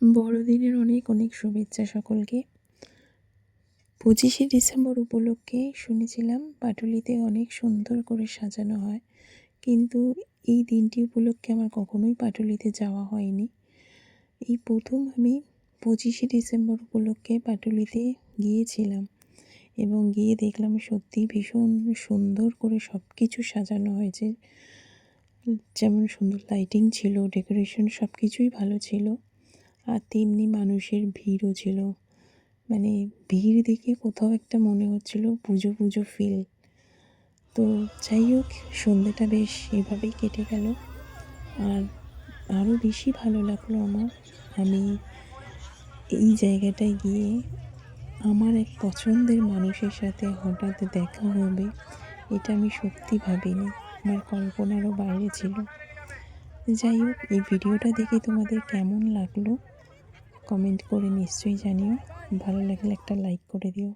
বড়দিনের অনেক অনেক শুভেচ্ছা সকলকে। 25শে ডিসেম্বর উপলক্ষে শুনেছিলাম পাটুলিতে অনেক সুন্দর করে সাজানো হয়, কিন্তু এই দিনটি উপলক্ষে আমার কখনোই পাটুলিতে যাওয়া হয়নি। এই প্রথম আমি 25শে ডিসেম্বর উপলক্ষে পাটুলিতে গিয়েছিলাম এবং গিয়ে দেখলাম সত্যি ভীষণ সুন্দর করে সব কিছু সাজানো হয়েছে। যেমন সুন্দর লাইটিং ছিল, ডেকোরেশন সব কিছুই ভালো ছিল। আর তেমনি মানুষের ভিড়ও ছিল, মানে ভিড় দেখে কোথাও একটা মনে হচ্ছিল পুজো পুজো ফিল। তো যাই হোক, সন্ধ্যেটা বেশ এভাবেই কেটে গেল। আর আরও বেশি ভালো লাগলো আমার, আমি এই জায়গাটায় গিয়ে আমার এক পছন্দের মানুষের সাথে হঠাৎ দেখা হবে, এটা আমি সত্যি ভাবিনি, আমার কল্পনারও বাইরে ছিল। যাই হোক, এই ভিডিওটা দেখে তোমাদের কেমন লাগলো কমেন্ট করে নিশ্চয়ই জানিও। ভালো লাগলে একটা লাইক করে দিও।